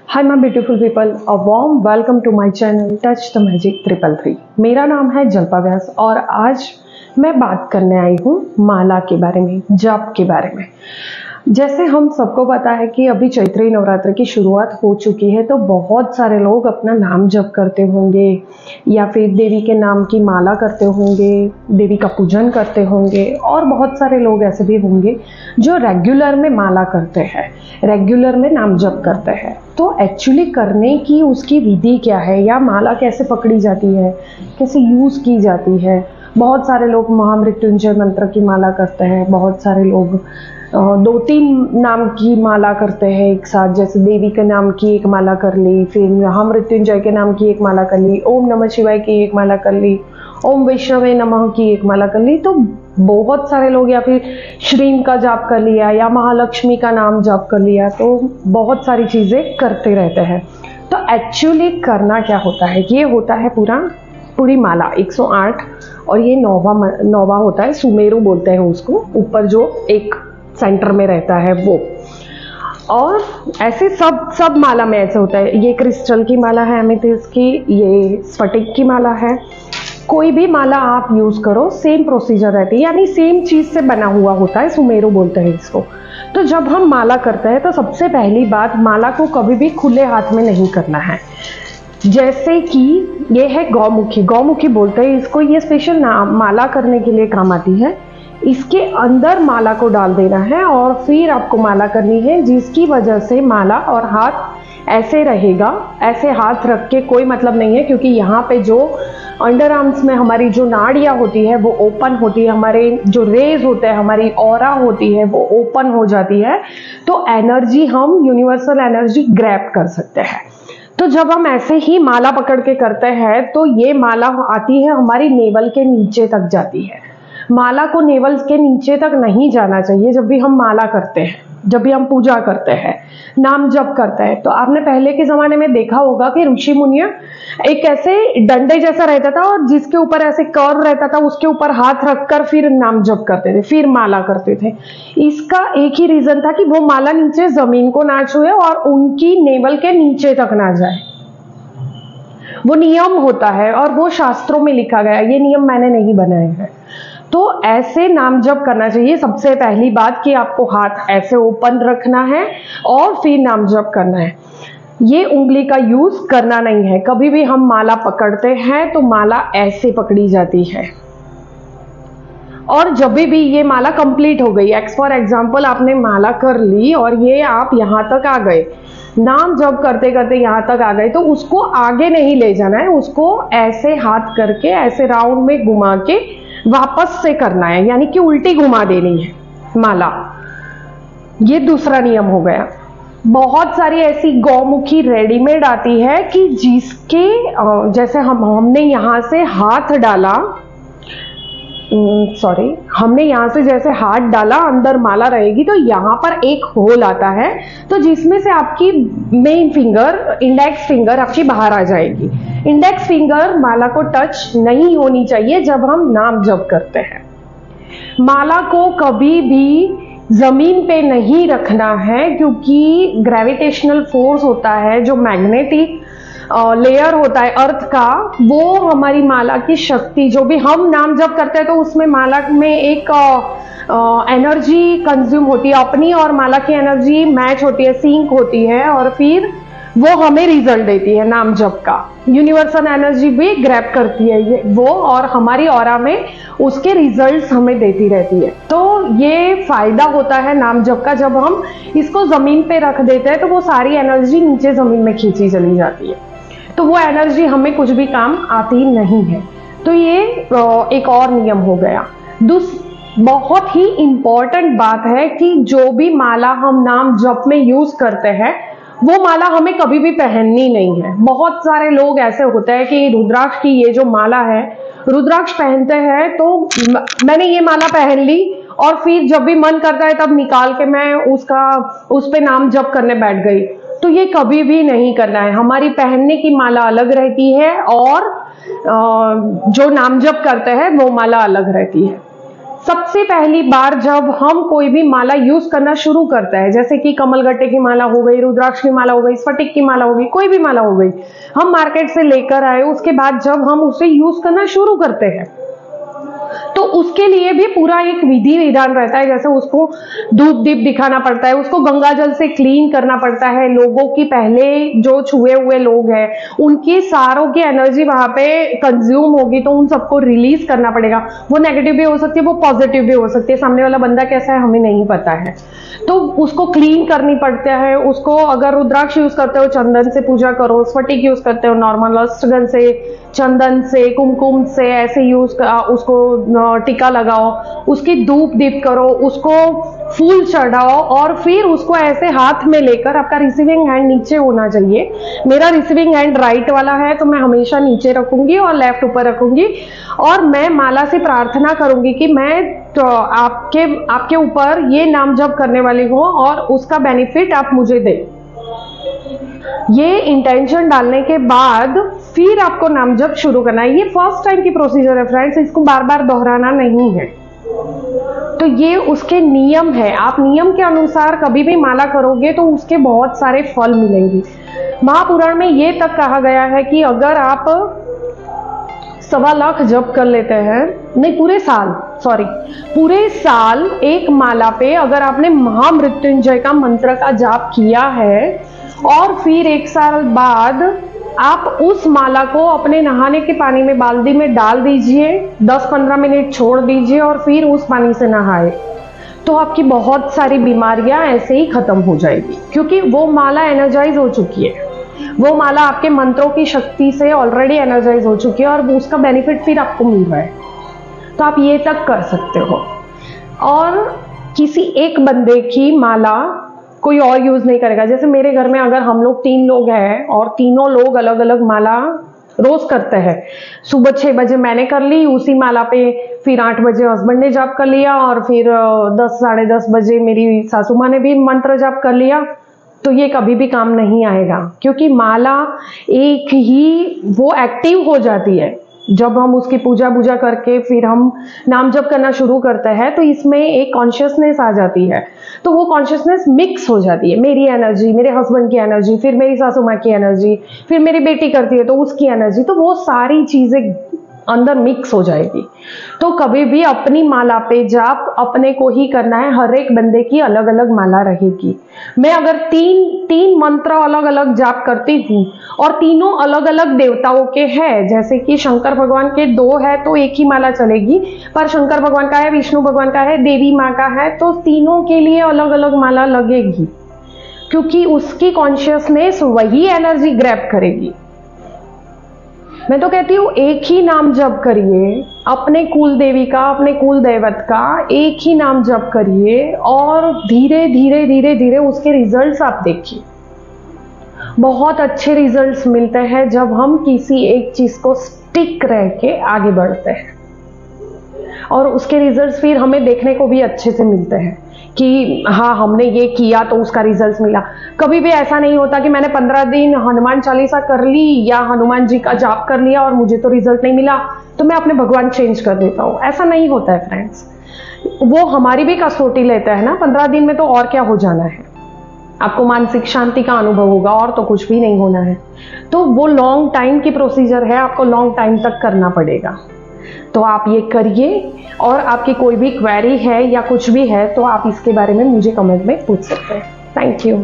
Hi my beautiful people, a warm welcome to my channel Touch the Magic 333। मेरा नाम है जल्पा व्यास और आज मैं बात करने आई हूँ माला के बारे में, जप के बारे में। जैसे हम सबको पता है कि अभी चैत्री नवरात्र की शुरुआत हो चुकी है, तो बहुत सारे लोग अपना नाम जप करते होंगे या फिर देवी के नाम की माला करते होंगे, देवी का पूजन करते होंगे, और बहुत सारे लोग ऐसे भी होंगे जो रेगुलर में माला करते हैं, रेगुलर में नाम जप करते हैं। तो एक्चुअली करने की उसकी विधि क्या है, या माला कैसे पकड़ी जाती है, कैसे यूज़ की जाती है। बहुत सारे लोग महामृत्युंजय मंत्र की माला करते हैं, बहुत सारे लोग 2-3 नाम की माला करते हैं एक साथ। जैसे देवी के नाम की एक माला कर ली, फिर महामृत्युंजय के नाम की एक माला कर ली, ओम नमः शिवाय की एक माला कर ली, ओम वैष्णवे नमः की एक माला कर ली। तो बहुत सारे लोग, या फिर श्रीम का जाप कर लिया, या महालक्ष्मी का नाम जाप कर लिया, तो बहुत सारी चीज़ें करते रहते हैं। तो एक्चुअली करना क्या होता है, ये होता है पूरी माला 108, और ये नौवा होता है, सुमेरु बोलते हैं उसको, ऊपर जो एक सेंटर में रहता है वो। और ऐसे सब माला में ऐसे होता है। ये क्रिस्टल की माला है, एमेथिस्ट की, ये स्फटिक की माला है। कोई भी माला आप यूज करो, सेम प्रोसीजर रहती है, यानी सेम चीज से बना हुआ होता है, सुमेरु बोलते हैं इसको। तो जब हम माला करते हैं तो सबसे पहली बात, माला को कभी भी खुले हाथ में नहीं करना है। जैसे कि ये है गौमुखी बोलते हैं इसको, ये स्पेशल माला करने के लिए काम आती है। इसके अंदर माला को डाल देना है और फिर आपको माला करनी है, जिसकी वजह से माला और हाथ ऐसे रहेगा। ऐसे हाथ रख के कोई मतलब नहीं है, क्योंकि यहाँ पे जो अंडर आर्म्स में हमारी जो नाड़ियाँ होती है वो ओपन होती है, हमारे जो रेज होते हैं, हमारी ऑरा होती है वो ओपन हो जाती है। तो एनर्जी, हम यूनिवर्सल एनर्जी ग्रैब कर सकते हैं। तो जब हम ऐसे ही माला पकड़ के करते हैं तो ये माला आती है हमारी नेवल के नीचे तक जाती है। माला को नेवल के नीचे तक नहीं जाना चाहिए जब भी हम माला करते हैं, जब भी हम पूजा करते हैं, नाम जप करते हैं। तो आपने पहले के जमाने में देखा होगा कि ऋषि मुनिया एक ऐसे डंडे जैसा रहता था, और जिसके ऊपर ऐसे कर्व रहता था, उसके ऊपर हाथ रखकर फिर नाम जप करते थे, फिर माला करते थे। इसका एक ही रीजन था कि वो माला नीचे जमीन को ना छुए और उनकी नेवल के नीचे तक ना जाए। वो नियम होता है और वो शास्त्रों में लिखा गया, ये नियम मैंने नहीं बनाए हैं। तो ऐसे नाम जप करना चाहिए। सबसे पहली बात कि आपको हाथ ऐसे ओपन रखना है और फिर नाम जप करना है। ये उंगली का यूज करना नहीं है। कभी भी हम माला पकड़ते हैं तो माला ऐसे पकड़ी जाती है, और जब भी ये माला कंप्लीट हो गई, फॉर एग्जाम्पल आपने माला कर ली और ये आप यहाँ तक आ गए, नाम जप करते करते यहाँ तक आ गए, तो उसको आगे नहीं ले जाना है, उसको ऐसे हाथ करके ऐसे राउंड में घुमा के वापस से करना है, यानी कि उल्टी घुमा देनी है माला। ये दूसरा नियम हो गया। बहुत सारी ऐसी गौमुखी रेडीमेड आती है कि जिसके जैसे हमने यहाँ से हाथ डाला, हमने यहाँ से जैसे हाथ डाला, अंदर माला रहेगी, तो यहाँ पर एक होल आता है, तो जिसमें से आपकी मेन फिंगर, इंडेक्स फिंगर आपकी बाहर आ जाएगी। इंडेक्स फिंगर माला को टच नहीं होनी चाहिए जब हम नाम जप करते हैं। माला को कभी भी जमीन पे नहीं रखना है, क्योंकि ग्रेविटेशनल फोर्स होता है, जो मैग्नेटिक लेयर होता है अर्थ का, वो हमारी माला की शक्ति, जो भी हम नाम जप करते हैं तो उसमें माला में एक एनर्जी कंज्यूम होती है अपनी, और माला की एनर्जी मैच होती है, सिंक होती है, और फिर वो हमें रिजल्ट देती है नाम जप का। यूनिवर्सल एनर्जी भी ग्रैब करती है ये वो, और हमारी ऑरा में उसके रिजल्ट्स हमें देती रहती है। तो ये फायदा होता है नाम जप का। जब हम इसको जमीन पे रख देते हैं तो वो सारी एनर्जी नीचे जमीन में खींची चली जाती है, तो वो एनर्जी हमें कुछ भी काम आती नहीं है। तो ये एक और नियम हो गया। बहुत ही इंपॉर्टेंट बात है कि जो भी माला हम नाम जप में यूज करते हैं, वो माला हमें कभी भी पहननी नहीं है। बहुत सारे लोग ऐसे होते हैं कि रुद्राक्ष की ये जो माला है, रुद्राक्ष पहनते हैं, तो मैंने ये माला पहन ली और फिर जब भी मन करता है तब निकाल के मैं उस पे नाम जप करने बैठ गई। तो ये कभी भी नहीं करना है। हमारी पहनने की माला अलग रहती है और जो नाम जप करते हैं वो माला अलग रहती है। सबसे पहली बार जब हम कोई भी माला यूज करना शुरू करते हैं, जैसे कि कमलगट्टे की माला हो गई, रुद्राक्ष की माला हो गई, स्फटिक की माला हो गई, कोई भी माला हो गई, हम मार्केट से लेकर आए, उसके बाद जब हम उसे यूज करना शुरू करते हैं तो उसके लिए भी पूरा एक विधि विधान रहता है। जैसे उसको धूप दीप दिखाना पड़ता है, उसको गंगा जल से क्लीन करना पड़ता है, लोगों की पहले जो छुए हुए लोग हैं उनकी सारों की एनर्जी वहां पे कंज्यूम होगी, तो उन सबको रिलीज करना पड़ेगा। वो नेगेटिव भी हो सकती है, वो पॉजिटिव भी हो सकती है, सामने वाला बंदा कैसा है हमें नहीं पता है, तो उसको क्लीन करनी पड़ता है। उसको अगर रुद्राक्ष यूज करते हो चंदन से पूजा करो, स्फटिक यूज करते हो नॉर्मल अष्टगंध से, चंदन से, कुमकुम से ऐसे यूज उसको टीका लगाओ, उसकी धूप दीप करो, उसको फूल चढ़ाओ और फिर उसको ऐसे हाथ में लेकर, आपका रिसीविंग हैंड नीचे होना चाहिए। मेरा रिसीविंग हैंड राइट वाला है तो मैं हमेशा नीचे रखूंगी और लेफ्ट ऊपर रखूंगी और मैं माला से प्रार्थना करूंगी कि मैं तो आपके ऊपर ये नाम जप करने वाली हूं और उसका बेनिफिट आप मुझे दें। ये इंटेंशन डालने के बाद फिर आपको नाम जप शुरू करना है। ये फर्स्ट टाइम की प्रोसीजर है फ्रेंड्स, इसको बार बार दोहराना नहीं है। तो ये उसके नियम है, आप नियम के अनुसार कभी भी माला करोगे तो उसके बहुत सारे फल मिलेंगे। महापुराण में ये तक कहा गया है कि अगर आप 1.25 लाख जप कर लेते हैं, नहीं पूरे साल एक माला पे अगर आपने महामृत्युंजय का मंत्र का जाप किया है और फिर 1 साल बाद आप उस माला को अपने नहाने के पानी में बाल्टी में डाल दीजिए, 10-15 मिनट छोड़ दीजिए और फिर उस पानी से नहाए, तो आपकी बहुत सारी बीमारियां ऐसे ही खत्म हो जाएगी, क्योंकि वो माला एनर्जाइज हो चुकी है। वो माला आपके मंत्रों की शक्ति से ऑलरेडी एनर्जाइज हो चुकी है और उसका बेनिफिट फिर आपको मिल रहा है। तो आप ये तक कर सकते हो। और किसी एक बंदे की माला कोई और यूज नहीं करेगा। जैसे मेरे घर में अगर हम लोग 3 लोग हैं और तीनों लोग अलग अलग माला रोज करते हैं, सुबह 6 बजे मैंने कर ली उसी माला पे, फिर 8 बजे हस्बैंड ने जाप कर लिया और फिर 10 साढ़े 10 बजे मेरी सासू माँ ने भी मंत्र जाप कर लिया, तो ये कभी भी काम नहीं आएगा, क्योंकि माला एक ही वो एक्टिव हो जाती है जब हम उसकी पूजा करके फिर हम नाम जप करना शुरू करते हैं, तो इसमें एक कॉन्शियसनेस आ जाती है। तो वो कॉन्शियसनेस मिक्स हो जाती है, मेरी एनर्जी, मेरे हस्बैंड की एनर्जी, फिर मेरी सासू माँ की एनर्जी, फिर मेरी बेटी करती है तो उसकी एनर्जी, तो वो सारी चीजें अंदर मिक्स हो जाएगी। तो कभी भी अपनी माला पे जाप अपने को ही करना है, हर एक बंदे की अलग अलग माला रहेगी। मैं अगर तीन मंत्र अलग अलग जाप करती हूँ और तीनों अलग अलग देवताओं के हैं, जैसे कि शंकर भगवान के 2 है तो एक ही माला चलेगी, पर शंकर भगवान का है, विष्णु भगवान का है, देवी माँ का है, तो तीनों के लिए अलग अलग माला लगेगी, क्योंकि उसकी कॉन्शियसनेस वही एनर्जी ग्रैब करेगी। मैं तो कहती हूँ एक ही नाम जप करिए, अपने कुल देवी का, अपने कुल दैवत का एक ही नाम जप करिए और धीरे धीरे धीरे धीरे उसके रिजल्ट्स आप देखिए। बहुत अच्छे रिजल्ट्स मिलते हैं जब हम किसी एक चीज को स्टिक रह के आगे बढ़ते हैं, और उसके रिजल्ट्स फिर हमें देखने को भी अच्छे से मिलते हैं कि हाँ हमने ये किया तो उसका रिजल्ट मिला। कभी भी ऐसा नहीं होता कि मैंने 15 दिन हनुमान चालीसा कर ली या हनुमान जी का जाप कर लिया और मुझे तो रिजल्ट नहीं मिला तो मैं अपने भगवान चेंज कर देता हूँ। ऐसा नहीं होता है फ्रेंड्स, वो हमारी भी कसौटी लेता है ना। 15 दिन में तो और क्या हो जाना है, आपको मानसिक शांति का अनुभव होगा और तो कुछ भी नहीं होना है। तो वो लॉन्ग टाइम की प्रोसीजर है, आपको लॉन्ग टाइम तक करना पड़ेगा। तो आप ये करिए, और आपकी कोई भी क्वेरी है या कुछ भी है तो आप इसके बारे में मुझे कमेंट में पूछ सकते हैं। Thank you.